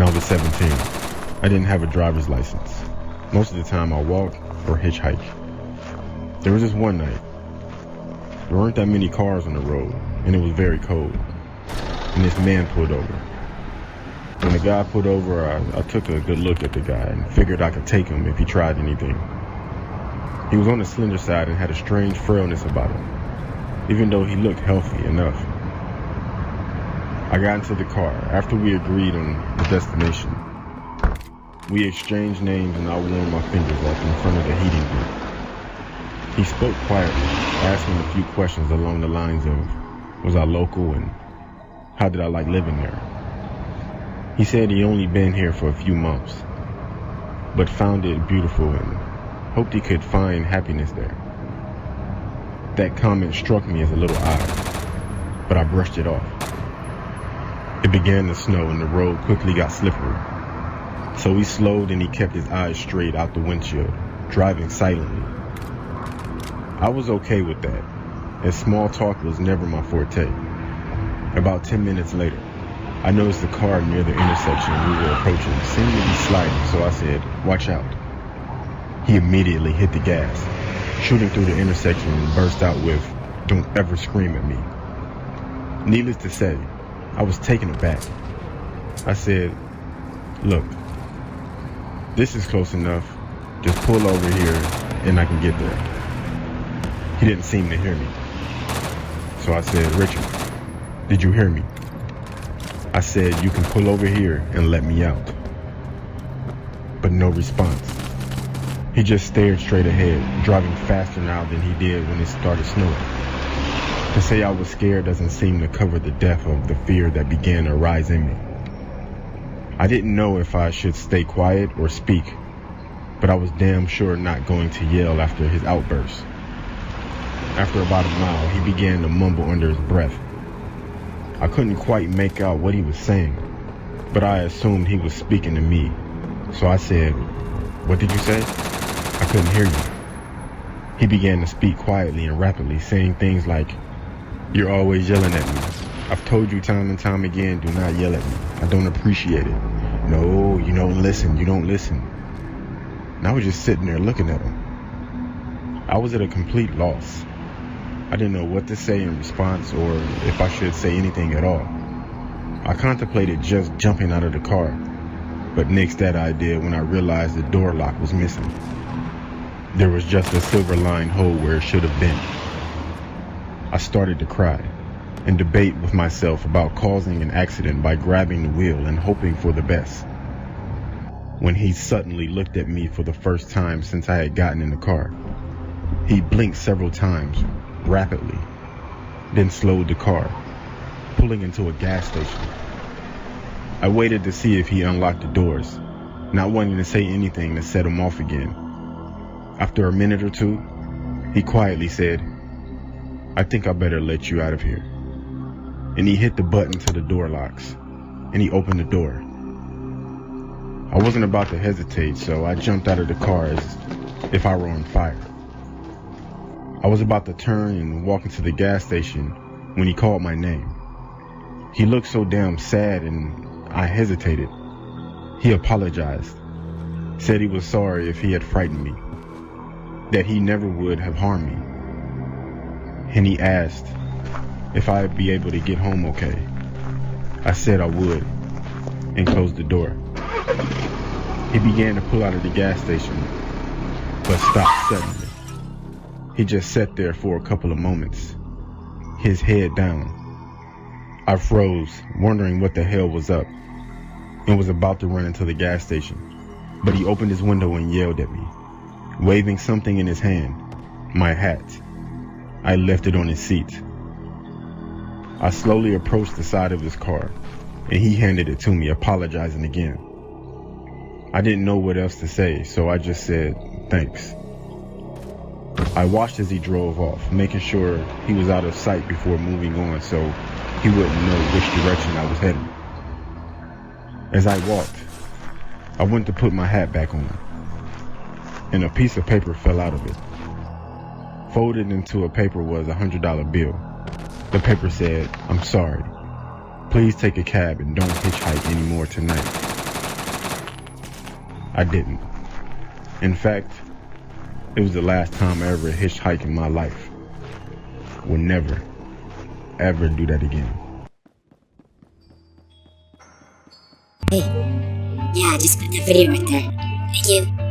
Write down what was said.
when I was 17. I didn't have a driver's license. Most of the time I walked or hitchhike. There was this one night. There weren't that many cars on the road, and it was very cold. And this man pulled over. When the guy pulled over, I took a good look at the guy and figured I could take him if he tried anything. He was on the slender side and had a strange frailness about him, even though he looked healthy enough. I got into the car after we agreed on the destination. We exchanged names and I warmed my fingers up in front of the heating group. He spoke quietly, asking a few questions along the lines of, was I local and how did I like living there? He said he only been here for a few months, but found it beautiful and hoped he could find happiness there. That comment struck me as a little odd, but I brushed it off. It began to snow and the road quickly got slippery. So he slowed and he kept his eyes straight out the windshield, driving silently. I was okay with that, as small talk was never my forte. About 10 minutes later, I noticed the car near the intersection we were approaching seemed to be sliding, so I said, "Watch out." He immediately hit the gas, shooting through the intersection and burst out with, "Don't ever scream at me." Needless to say, I was taken aback. I said, "Look, this is close enough. Just pull over here and I can get there." He didn't seem to hear me. So I said, "Richard, did you hear me?" I said, "You can pull over here and let me out." But no response. He just stared straight ahead, driving faster now than he did when it started snowing. To say I was scared doesn't seem to cover the depth of the fear that began to rise in me. I didn't know if I should stay quiet or speak, but I was damn sure not going to yell after his outburst. After about a mile, he began to mumble under his breath. I couldn't quite make out what he was saying, but I assumed he was speaking to me. So I said, "What did you say? I couldn't hear you." He began to speak quietly and rapidly, saying things like, "You're always yelling at me. I've told you time and time again, do not yell at me. I don't appreciate it. No, you don't listen. And I was just sitting there looking at him. I was at a complete loss. I didn't know what to say in response or if I should say anything at all. I contemplated just jumping out of the car, but nixed that idea when I realized the door lock was missing. There was just a silver-lined hole where it should have been. I started to cry and debate with myself about causing an accident by grabbing the wheel and hoping for the best, when he suddenly looked at me for the first time since I had gotten in the car. He blinked several times, rapidly, then slowed the car, pulling into a gas station. I waited to see if he unlocked the doors, not wanting to say anything to set him off again. After a minute or two, he quietly said, "I think I better let you out of here." And he hit the button to the door locks, and he opened the door. I wasn't about to hesitate, so I jumped out of the car as if I were on fire. I was about to turn and walk into the gas station when he called my name. He looked so damn sad and I hesitated. He apologized, said he was sorry if he had frightened me, that he never would have harmed me. And he asked if I'd be able to get home okay. I said I would and closed the door. He began to pull out of the gas station, but stopped suddenly. He just sat there for a couple of moments, his head down. I froze, wondering what the hell was up, and was about to run into the gas station, but he opened his window and yelled at me, waving something in his hand, my hat. I left it on his seat. I slowly approached the side of his car, and he handed it to me, apologizing again. I didn't know what else to say, so I just said, "Thanks." I watched as he drove off, making sure he was out of sight before moving on so he wouldn't know which direction I was heading. As I walked, I went to put my hat back on, and a piece of paper fell out of it. Folded into a paper was a $100 bill. The paper said, "I'm sorry. Please take a cab and don't hitchhike anymore tonight." I didn't. In fact, it was the last time I ever hitchhiked in my life. Will never, ever do that again. Hey, yeah, just put the video right there. Thank you.